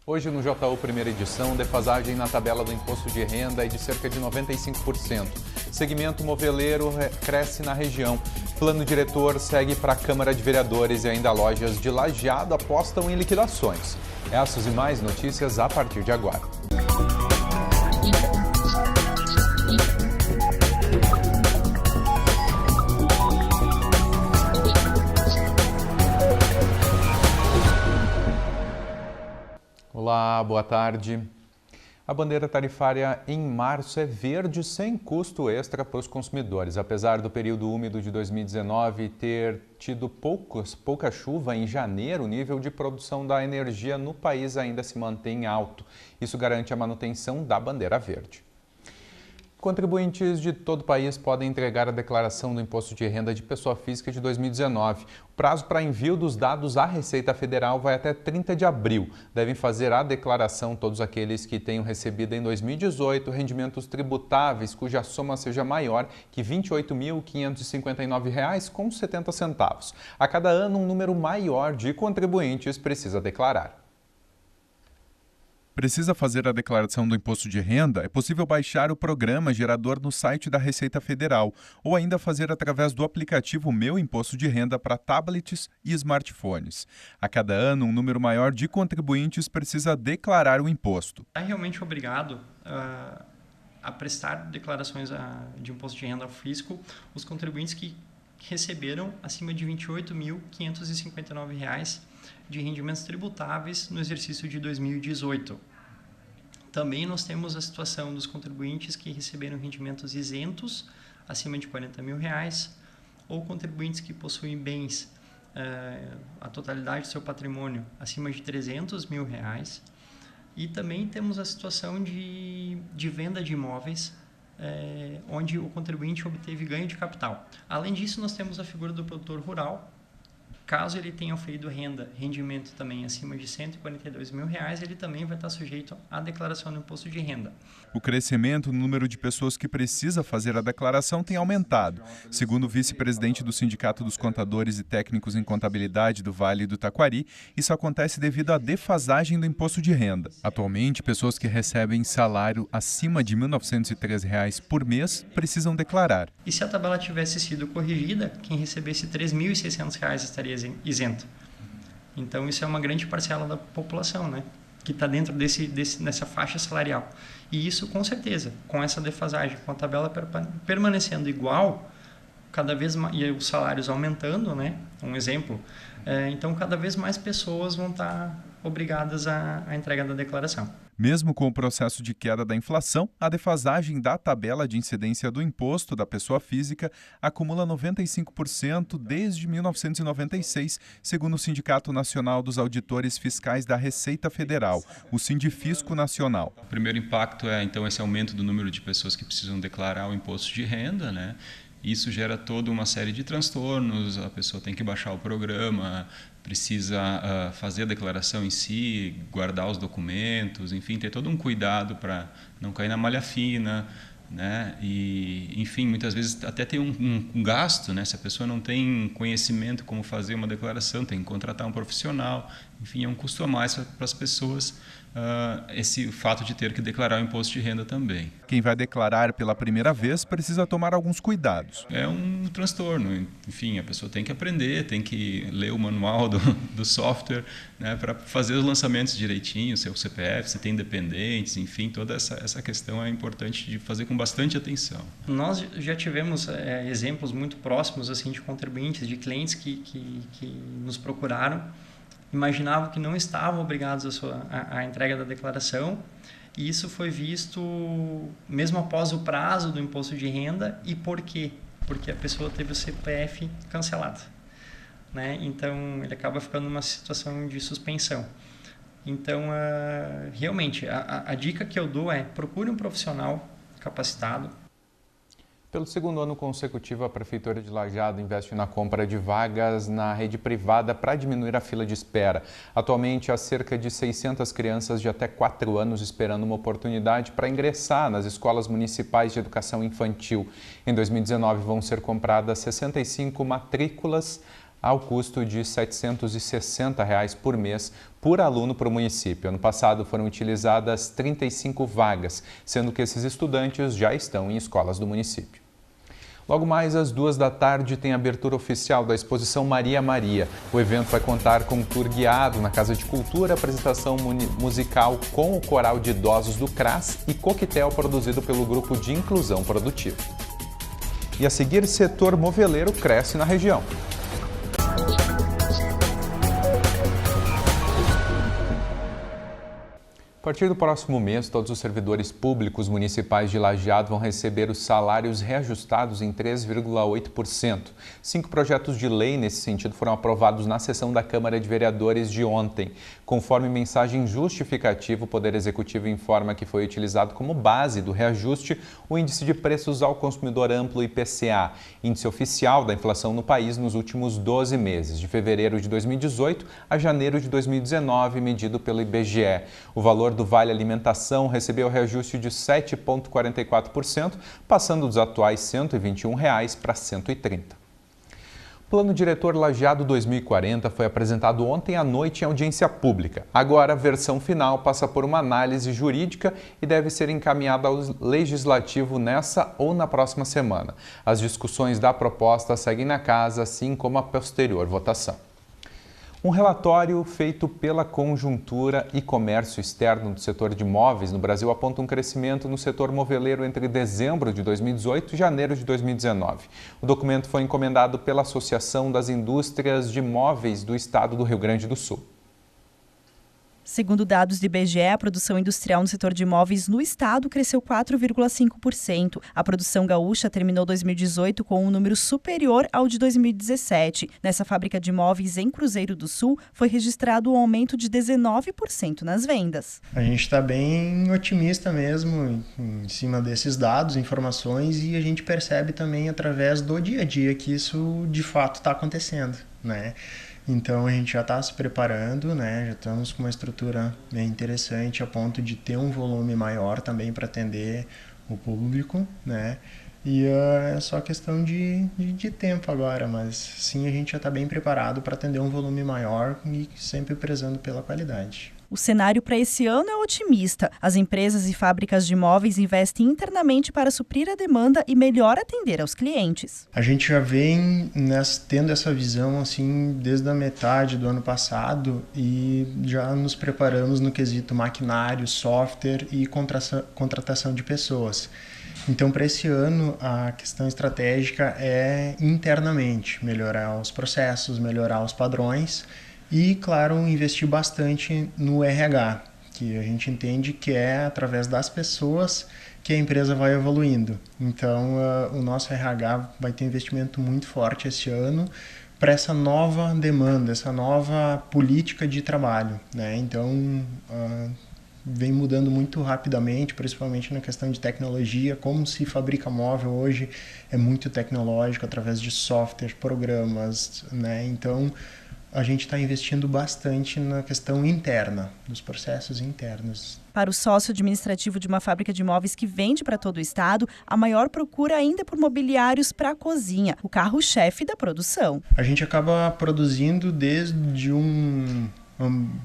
Hoje no JU primeira edição, defasagem na tabela do imposto de renda é de cerca de 95%. Segmento moveleiro cresce na região. Plano diretor segue para a Câmara de Vereadores e ainda lojas de Lajeado apostam em liquidações. Essas e mais notícias a partir de agora. Olá, boa tarde. A bandeira tarifária em março é verde sem custo extra para os consumidores. Apesar do período úmido de 2019 ter tido pouca chuva, em janeiro o nível de produção da energia no país ainda se mantém alto. Isso garante a manutenção da bandeira verde. Contribuintes de todo o país podem entregar a declaração do Imposto de Renda de Pessoa Física de 2019. O prazo para envio dos dados à Receita Federal vai até 30 de abril. Devem fazer a declaração todos aqueles que tenham recebido em 2018 rendimentos tributáveis cuja soma seja maior que R$ 28.559,70. A cada ano, um número maior de contribuintes precisa declarar. Precisa fazer a declaração do imposto de renda? É possível baixar o programa gerador no site da Receita Federal ou ainda fazer através do aplicativo Meu Imposto de Renda para tablets e smartphones. A cada ano, um número maior de contribuintes precisa declarar o imposto. É realmente obrigado a prestar declarações de imposto de renda ao fisco os contribuintes que receberam acima de R$ 28.559 de rendimentos tributáveis no exercício de 2018. Também nós temos a situação dos contribuintes que receberam rendimentos isentos acima de R$ 40 mil ou contribuintes que possuem bens, a totalidade do seu patrimônio acima de R$ 300 mil. E também temos a situação de venda de imóveis, onde o contribuinte obteve ganho de capital. Além disso, nós temos a figura do produtor rural. Caso ele tenha oferido rendimento também acima de R$ 142 mil, ele também vai estar sujeito à declaração do imposto de renda. O crescimento no número de pessoas que precisa fazer a declaração tem aumentado. Segundo o vice-presidente do Sindicato dos Contadores e Técnicos em Contabilidade do Vale do Taquari, isso acontece devido à defasagem do imposto de renda. Atualmente, pessoas que recebem salário acima de R$ 1.903 por mês precisam declarar. E se a tabela tivesse sido corrigida, quem recebesse R$ 3.600 estaria isento. Então isso é uma grande parcela da população, né, que está dentro dessa faixa salarial. E isso, com certeza, com essa defasagem, com a tabela permanecendo igual, cada vez mais, e os salários aumentando, né, um exemplo, então cada vez mais pessoas vão estar obrigadas à entrega da declaração. Mesmo com o processo de queda da inflação, a defasagem da tabela de incidência do imposto da pessoa física acumula 95% desde 1996, segundo o Sindicato Nacional dos Auditores Fiscais da Receita Federal, o Sindifisco Nacional. O primeiro impacto é, então, esse aumento do número de pessoas que precisam declarar o imposto de renda, né? Isso gera toda uma série de transtornos, a pessoa tem que baixar o programa, precisa fazer a declaração em si, guardar os documentos, enfim, ter todo um cuidado para não cair na malha fina, né? E, enfim, muitas vezes até tem um gasto, né? Se a pessoa não tem conhecimento como fazer uma declaração, tem que contratar um profissional, enfim, é um custo a mais para as pessoas. Esse fato de ter que declarar o imposto de renda também. Quem vai declarar pela primeira vez precisa tomar alguns cuidados. É um transtorno, enfim, a pessoa tem que aprender, tem que ler o manual do software, né, para fazer os lançamentos direitinho, seu CPF, se tem dependentes, enfim, toda essa questão é importante de fazer com bastante atenção. Nós já tivemos exemplos muito próximos assim, de contribuintes, de clientes que nos procuraram, imaginavam que não estavam obrigados à entrega da declaração, e isso foi visto mesmo após o prazo do imposto de renda. E por quê? Porque a pessoa teve o CPF cancelado, né? Então ele acaba ficando numa situação de suspensão. Então realmente a dica que eu dou é: procure um profissional capacitado. Pelo segundo ano consecutivo, a Prefeitura de Lajeado investe na compra de vagas na rede privada para diminuir a fila de espera. Atualmente, há cerca de 600 crianças de até 4 anos esperando uma oportunidade para ingressar nas escolas municipais de educação infantil. Em 2019, vão ser compradas 65 matrículas ao custo de R$ 760 por mês por aluno para o município. Ano passado foram utilizadas 35 vagas, sendo que esses estudantes já estão em escolas do município. Logo mais às 14h tem a abertura oficial da exposição Maria Maria. O evento vai contar com um tour guiado na Casa de Cultura, apresentação musical com o coral de idosos do CRAS e coquetel produzido pelo Grupo de Inclusão Produtiva. E a seguir, setor moveleiro cresce na região. A partir do próximo mês, todos os servidores públicos municipais de Lajeado vão receber os salários reajustados em 3,8%. 5 projetos de lei nesse sentido foram aprovados na sessão da Câmara de Vereadores de ontem. Conforme mensagem justificativa, o Poder Executivo informa que foi utilizado como base do reajuste o Índice de Preços ao Consumidor Amplo IPCA, índice oficial da inflação no país nos últimos 12 meses, de fevereiro de 2018 a janeiro de 2019, medido pelo IBGE. O valor do Vale Alimentação recebeu reajuste de 7,44%, passando dos atuais R$ 121 para R$ 130. O Plano Diretor Lajeado 2040 foi apresentado ontem à noite em audiência pública. Agora, a versão final passa por uma análise jurídica e deve ser encaminhada ao Legislativo nessa ou na próxima semana. As discussões da proposta seguem na casa, assim como a posterior votação. Um relatório feito pela Conjuntura e Comércio Externo do setor de imóveis no Brasil aponta um crescimento no setor moveleiro entre dezembro de 2018 e janeiro de 2019. O documento foi encomendado pela Associação das Indústrias de Móveis do Estado do Rio Grande do Sul. Segundo dados do IBGE, a produção industrial no setor de imóveis no estado cresceu 4,5%. A produção gaúcha terminou 2018 com um número superior ao de 2017. Nessa fábrica de imóveis em Cruzeiro do Sul, foi registrado um aumento de 19% nas vendas. A gente está bem otimista mesmo em cima desses dados, informações, e a gente percebe também através do dia a dia que isso de fato está acontecendo, né? Então a gente já está se preparando, né? Já estamos com uma estrutura bem interessante a ponto de ter um volume maior também para atender o público, né? E é só questão de tempo agora, mas sim, a gente já está bem preparado para atender um volume maior e sempre prezando pela qualidade. O cenário para esse ano é otimista. As empresas e fábricas de imóveis investem internamente para suprir a demanda e melhor atender aos clientes. A gente já vem tendo essa visão assim desde a metade do ano passado e já nos preparamos no quesito maquinário, software e contratação de pessoas. Então, para esse ano, a questão estratégica é internamente melhorar os processos, melhorar os padrões e, claro, investir bastante no RH, que a gente entende que é através das pessoas que a empresa vai evoluindo. Então, o nosso RH vai ter um investimento muito forte esse ano para essa nova demanda, essa nova política de trabalho, né? Então, vem mudando muito rapidamente, principalmente na questão de tecnologia. Como se fabrica móvel hoje é muito tecnológico, através de software, programas, né? Então, a gente está investindo bastante na questão interna, nos processos internos. Para o sócio administrativo de uma fábrica de imóveis que vende para todo o estado, a maior procura ainda é por mobiliários para a cozinha, o carro-chefe da produção. A gente acaba produzindo desde um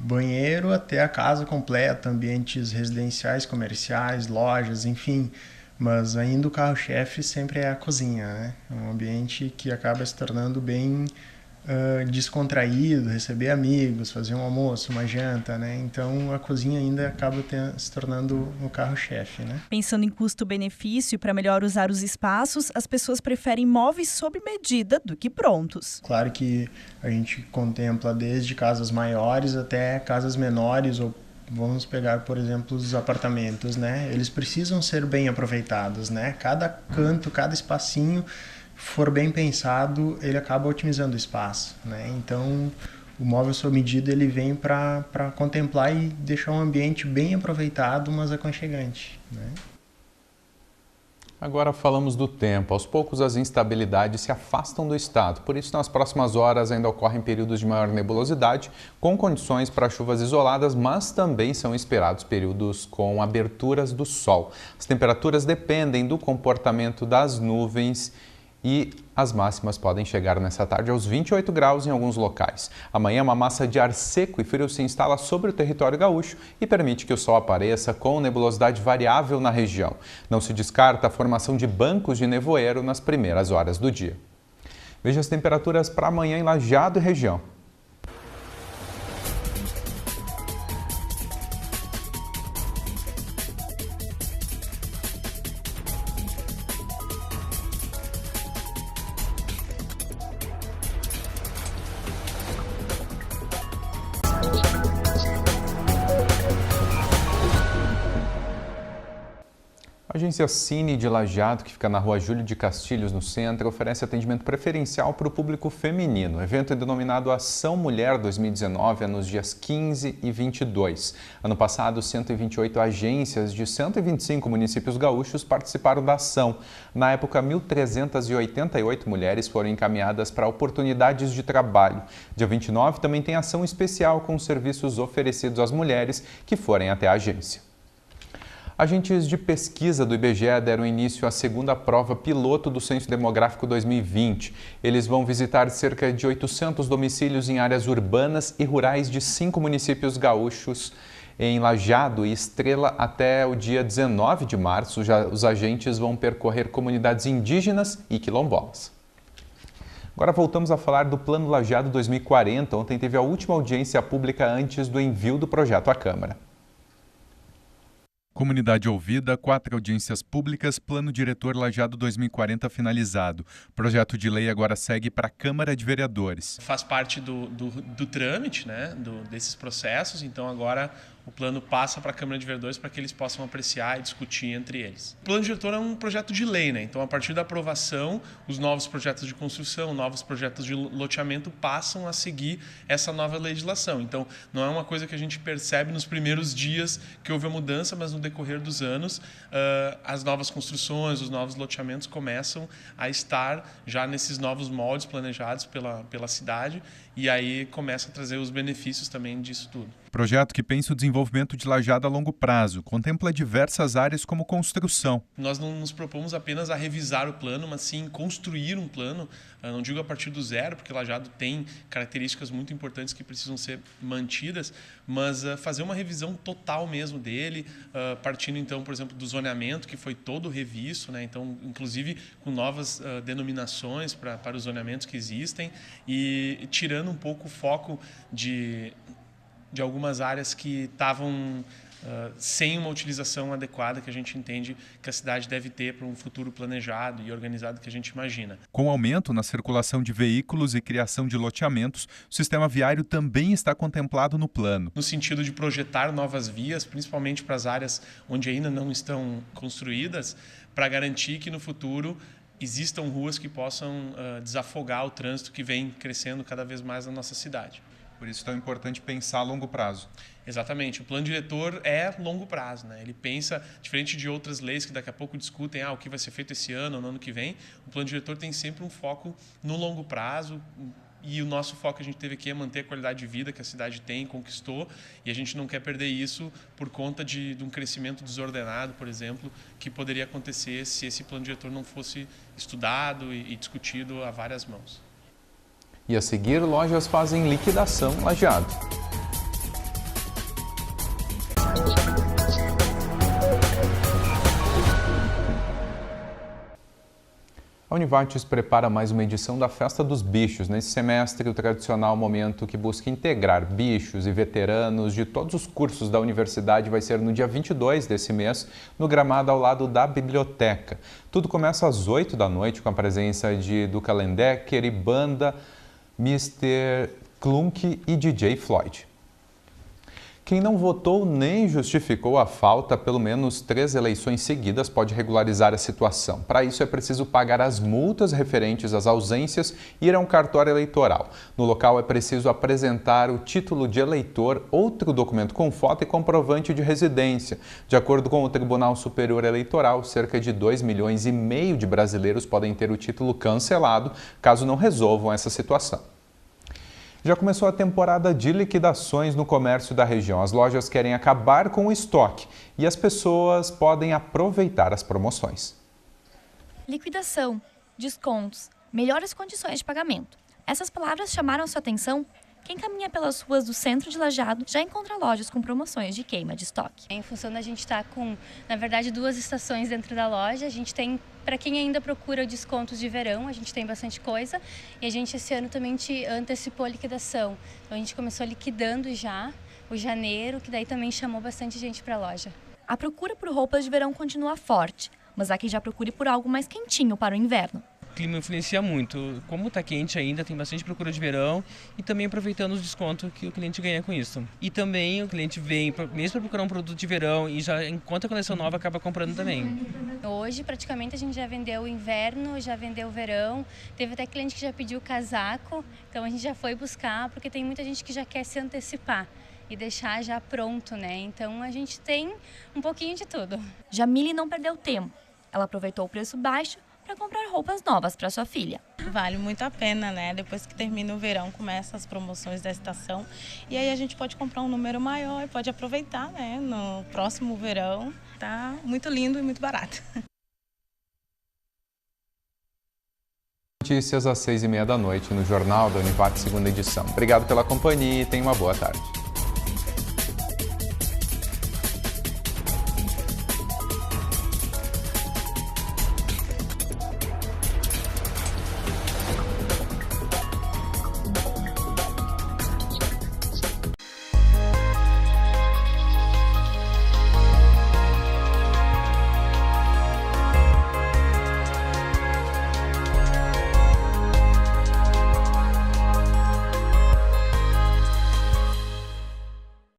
banheiro até a casa completa, ambientes residenciais, comerciais, lojas, enfim. Mas ainda o carro-chefe sempre é a cozinha, né? É um ambiente que acaba se tornando bem descontraído, receber amigos, fazer um almoço, uma janta, né? Então a cozinha ainda acaba se tornando o carro-chefe, né? Pensando em custo-benefício e para melhor usar os espaços, as pessoas preferem móveis sob medida do que prontos. Claro que a gente contempla desde casas maiores até casas menores, ou vamos pegar, por exemplo, os apartamentos, né? Eles precisam ser bem aproveitados, né? Cada canto, cada espacinho for bem pensado, ele acaba otimizando o espaço, né? Então, o móvel sob medida ele vem para contemplar e deixar um ambiente bem aproveitado, mas aconchegante, né? Agora falamos do tempo. Aos poucos as instabilidades se afastam do estado. Por isso, nas próximas horas ainda ocorrem períodos de maior nebulosidade, com condições para chuvas isoladas, mas também são esperados períodos com aberturas do sol. As temperaturas dependem do comportamento das nuvens e as máximas podem chegar nessa tarde aos 28 graus em alguns locais. Amanhã, uma massa de ar seco e frio se instala sobre o território gaúcho e permite que o sol apareça com nebulosidade variável na região. Não se descarta a formação de bancos de nevoeiro nas primeiras horas do dia. Veja as temperaturas para amanhã em Lajeado e região. A agência Cine de Lajeado, que fica na rua Júlio de Castilhos, no centro, oferece atendimento preferencial para o público feminino. O evento é denominado Ação Mulher 2019, é nos dias 15 e 22. Ano passado, 128 agências de 125 municípios gaúchos participaram da ação. Na época, 1.388 mulheres foram encaminhadas para oportunidades de trabalho. Dia 29 também tem ação especial com serviços oferecidos às mulheres que forem até a agência. Agentes de pesquisa do IBGE deram início à segunda prova piloto do Censo Demográfico 2020. Eles vão visitar cerca de 800 domicílios em áreas urbanas e rurais de 5 municípios gaúchos, em Lajeado e Estrela, até o dia 19 de março. Os agentes vão percorrer comunidades indígenas e quilombolas. Agora voltamos a falar do Plano Lajeado 2040. Ontem teve a última audiência pública antes do envio do projeto à Câmara. Comunidade ouvida, 4 audiências públicas, Plano Diretor Lajeado 2040 finalizado. Projeto de lei agora segue para a Câmara de Vereadores. Faz parte do trâmite, né, desses processos, então agora o plano passa para a Câmara de Vereadores para que eles possam apreciar e discutir entre eles. O Plano Diretor é um projeto de lei, né? Então a partir da aprovação, os novos projetos de construção, novos projetos de loteamento passam a seguir essa nova legislação. Então não é uma coisa que a gente percebe nos primeiros dias que houve a mudança, mas no decorrer dos anos as novas construções, os novos loteamentos começam a estar já nesses novos moldes planejados pela cidade e aí começa a trazer os benefícios também disso tudo. Projeto que pensa o desenvolvimento de Lajeado a longo prazo, contempla diversas áreas como construção. Nós não nos propomos apenas a revisar o plano, mas sim construir um plano, não digo a partir do zero, porque Lajeado tem características muito importantes que precisam ser mantidas, mas fazer uma revisão total mesmo dele, partindo então, por exemplo, do zoneamento, que foi todo revisto, né? Então, inclusive com novas denominações para os zoneamentos que existem e tirando um pouco o foco de algumas áreas que estavam sem uma utilização adequada que a gente entende que a cidade deve ter para um futuro planejado e organizado que a gente imagina. Com aumento na circulação de veículos e criação de loteamentos, o sistema viário também está contemplado no plano. No sentido de projetar novas vias, principalmente para as áreas onde ainda não estão construídas, para garantir que no futuro existam ruas que possam desafogar o trânsito que vem crescendo cada vez mais na nossa cidade. Por isso é tão importante pensar a longo prazo. Exatamente. O plano diretor é longo prazo, né? Ele pensa, diferente de outras leis que daqui a pouco discutem o que vai ser feito esse ano ou no ano que vem, o plano diretor tem sempre um foco no longo prazo e o nosso foco que a gente teve aqui é manter a qualidade de vida que a cidade tem, conquistou, e a gente não quer perder isso por conta de um crescimento desordenado, por exemplo, que poderia acontecer se esse plano diretor não fosse estudado e discutido a várias mãos. E a seguir, lojas fazem liquidação Lajeado. A Univates prepara mais uma edição da Festa dos Bichos. Nesse semestre, o tradicional momento que busca integrar bichos e veteranos de todos os cursos da universidade vai ser no dia 22 desse mês, no gramado ao lado da biblioteca. Tudo começa às 8 da noite com a presença de Duca Lendecker e banda Mr. Clunk e DJ Floyd. Quem não votou nem justificou a falta pelo menos 3 eleições seguidas pode regularizar a situação. Para isso é preciso pagar as multas referentes às ausências e ir a um cartório eleitoral. No local é preciso apresentar o título de eleitor, outro documento com foto e comprovante de residência. De acordo com o Tribunal Superior Eleitoral, cerca de 2,5 milhões de brasileiros podem ter o título cancelado caso não resolvam essa situação. Já começou a temporada de liquidações no comércio da região. As lojas querem acabar com o estoque e as pessoas podem aproveitar as promoções. Liquidação. descontos, melhores condições de pagamento. Essas palavras chamaram sua atenção? Quem caminha pelas ruas do centro de Lajeado já encontra lojas com promoções de queima de estoque. Em função da gente estar com, na verdade, 2 estações dentro da loja, a gente tem, para quem ainda procura descontos de verão, a gente tem bastante coisa. E a gente esse ano também antecipou a liquidação. Então a gente começou liquidando já o janeiro, que daí também chamou bastante gente para a loja. A procura por roupas de verão continua forte, mas há quem já procure por algo mais quentinho para o inverno. O clima influencia muito. Como está quente ainda, tem bastante procura de verão e também aproveitando os descontos que o cliente ganha com isso. E também o cliente vem mesmo para procurar um produto de verão e já enquanto a coleção nova acaba comprando também. Hoje praticamente a gente já vendeu o inverno, já vendeu o verão, teve até cliente que já pediu casaco, então a gente já foi buscar porque tem muita gente que já quer se antecipar e deixar já pronto, né? Então a gente tem um pouquinho de tudo. Jamile não perdeu tempo. Ela aproveitou o preço baixo para comprar roupas novas para sua filha. Vale muito a pena, né? Depois que termina o verão, começam as promoções da estação e aí a gente pode comprar um número maior e pode aproveitar, né? No próximo verão. Tá muito lindo e muito barato. Notícias às 6h30 da noite no Jornal da Univac, segunda edição. Obrigado pela companhia e tenha uma boa tarde.